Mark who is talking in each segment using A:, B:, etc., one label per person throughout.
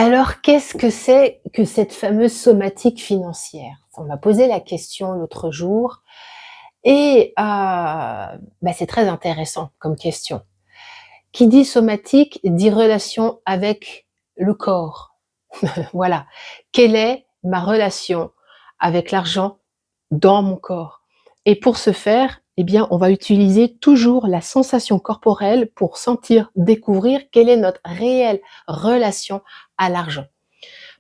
A: Alors, qu'est-ce que c'est que cette fameuse somatique financière? On m'a posé la question l'autre jour et c'est très intéressant comme question. Qui dit somatique dit relation avec le corps. Voilà. Quelle est ma relation avec l'argent dans mon corps? Et pour ce faire, eh bien, on va utiliser toujours la sensation corporelle pour sentir, découvrir quelle est notre réelle relation à l'argent.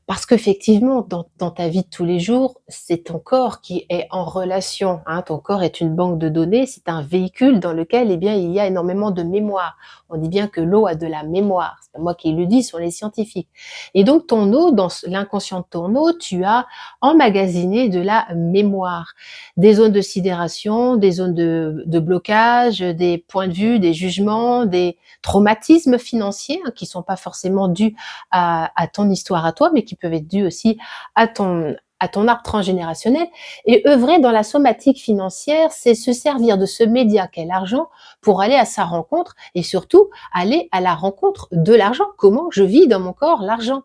A: Parce qu'effectivement, dans ta vie de tous les jours, c'est ton corps qui est en relation, hein. Ton corps est une banque de données, c'est un véhicule dans lequel, eh bien, il y a énormément de mémoire. On dit bien que l'eau a de la mémoire. C'est pas moi qui le dis, ce sont les scientifiques. Et donc ton eau, dans l'inconscient de ton eau, tu as emmagasiné de la mémoire. Des zones de sidération, des zones de blocage, des points de vue, des jugements, des traumatismes financiers, hein, qui sont pas forcément dus à ton histoire à toi, mais qui peuvent être dus aussi à ton arbre transgénérationnel. Et œuvrer dans la somatique financière, c'est se servir de ce média qu'est l'argent pour aller à sa rencontre et surtout aller à la rencontre de l'argent. Comment je vis dans mon corps l'argent?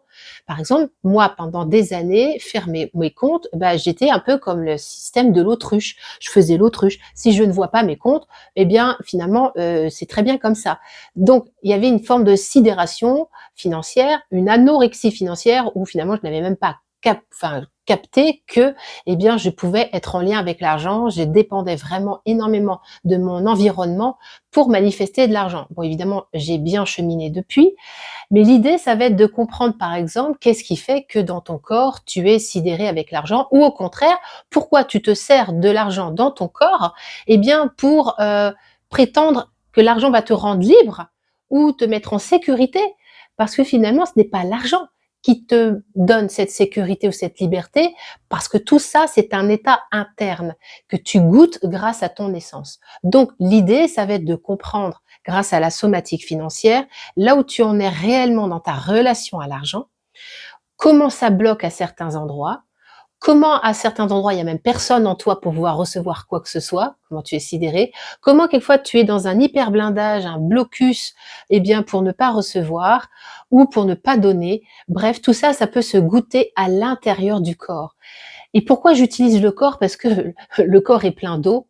A: Par exemple, moi, pendant des années, faire mes comptes, j'étais un peu comme le système de l'autruche. Je faisais l'autruche. Si je ne vois pas mes comptes, eh bien, finalement, c'est très bien comme ça. Donc, il y avait une forme de sidération financière, une anorexie financière où finalement je n'avais même pas capté que, eh bien, je pouvais être en lien avec l'argent. Je dépendais vraiment énormément de mon environnement pour manifester de l'argent. Bon, évidemment, j'ai bien cheminé depuis, mais l'idée, ça va être de comprendre, par exemple, qu'est-ce qui fait que dans ton corps, tu es sidéré avec l'argent ou au contraire, pourquoi tu te sers de l'argent dans ton corps, eh bien, pour prétendre que l'argent va te rendre libre ou te mettre en sécurité. Parce que finalement, ce n'est pas l'argent qui te donne cette sécurité ou cette liberté, parce que tout ça, c'est un état interne que tu goûtes grâce à ton essence. Donc, l'idée, ça va être de comprendre, grâce à la somatique financière, là où tu en es réellement dans ta relation à l'argent, comment ça bloque à certains endroits, comment à certains endroits, il y a même personne en toi pour pouvoir recevoir quoi que ce soit, comment tu es sidéré, comment quelquefois tu es dans un hyper blindage, un blocus, eh bien pour ne pas recevoir ou pour ne pas donner. Bref, tout ça, ça peut se goûter à l'intérieur du corps. Et pourquoi j'utilise le corps? Parce que le corps est plein d'eau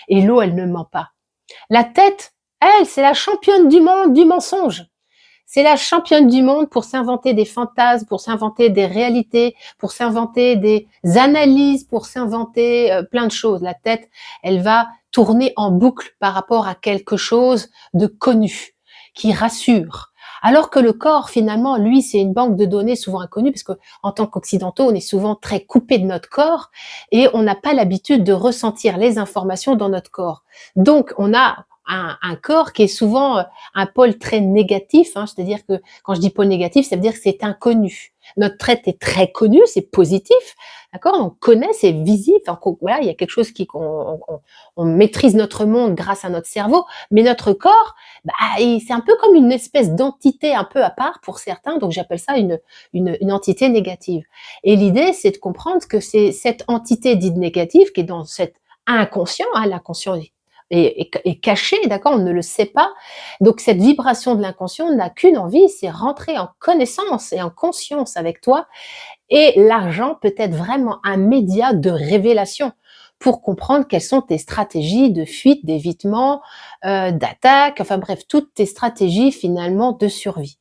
A: et l'eau, elle ne ment pas. La tête, elle, c'est la championne du monde du mensonge. C'est la championne du monde pour s'inventer des fantasmes, pour s'inventer des réalités, pour s'inventer des analyses, pour s'inventer plein de choses. La tête, elle va tourner en boucle par rapport à quelque chose de connu, qui rassure. Alors que le corps, finalement, lui, c'est une banque de données souvent inconnue, parce que en tant qu'occidentaux, on est souvent très coupé de notre corps et on n'a pas l'habitude de ressentir les informations dans notre corps. Donc, on a un corps qui est souvent un pôle très négatif, hein, c'est-à-dire que quand je dis pôle négatif, ça veut dire que c'est inconnu. Notre trait est très connu, c'est positif, d'accord? On connaît, c'est visible. Enfin, voilà, il y a quelque chose on maîtrise notre monde grâce à notre cerveau, mais notre corps, c'est un peu comme une espèce d'entité un peu à part pour certains. Donc j'appelle ça une entité négative. Et l'idée, c'est de comprendre que c'est cette entité dite négative qui est dans cet inconscient, hein, l'inconscient est caché, d'accord, on ne le sait pas. Donc cette vibration de l'inconscient n'a qu'une envie, c'est rentrer en connaissance et en conscience avec toi. Et l'argent peut être vraiment un média de révélation pour comprendre quelles sont tes stratégies de fuite, d'évitement, d'attaque, enfin bref, toutes tes stratégies finalement de survie.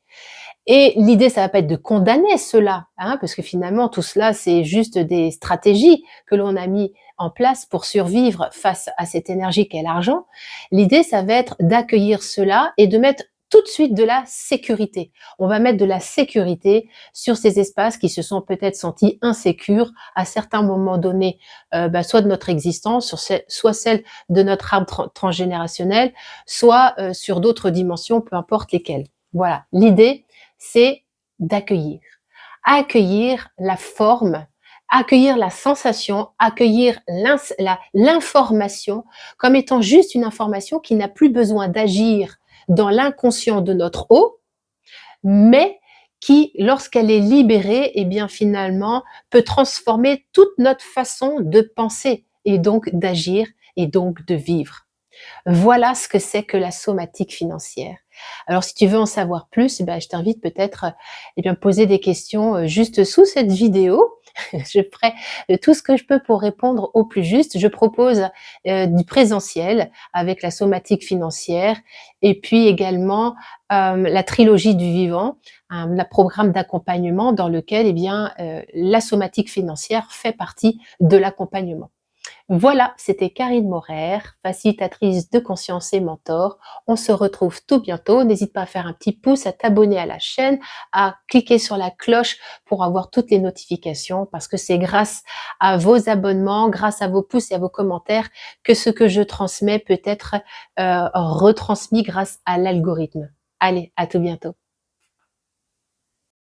A: Et l'idée, ça va pas être de condamner cela, hein, parce que finalement, tout cela, c'est juste des stratégies que l'on a mis en place pour survivre face à cette énergie qu'est l'argent. L'idée, ça va être d'accueillir cela et de mettre tout de suite de la sécurité. On va mettre de la sécurité sur ces espaces qui se sont peut-être sentis insécures à certains moments donnés, soit de notre existence, soit celle de notre arbre transgénérationnel, soit sur d'autres dimensions, peu importe lesquelles. Voilà, l'idée, c'est d'accueillir. Accueillir la forme, accueillir la sensation, accueillir l'information comme étant juste une information qui n'a plus besoin d'agir dans l'inconscient de notre eau, mais qui, lorsqu'elle est libérée, eh bien finalement, peut transformer toute notre façon de penser et donc d'agir et donc de vivre. Voilà ce que c'est que la somatique financière. Alors si tu veux en savoir plus, je t'invite peut-être, poser des questions, juste sous cette vidéo. Je ferai, tout ce que je peux pour répondre au plus juste. Je propose, du présentiel avec la somatique financière et puis également, la trilogie du vivant, un programme d'accompagnement dans lequel, la somatique financière fait partie de l'accompagnement. Voilà, c'était Karine Morer, facilitatrice de conscience et mentor. On se retrouve tout bientôt. N'hésite pas à faire un petit pouce, à t'abonner à la chaîne, à cliquer sur la cloche pour avoir toutes les notifications parce que c'est grâce à vos abonnements, grâce à vos pouces et à vos commentaires que ce que je transmets peut être retransmis grâce à l'algorithme. Allez, à tout bientôt.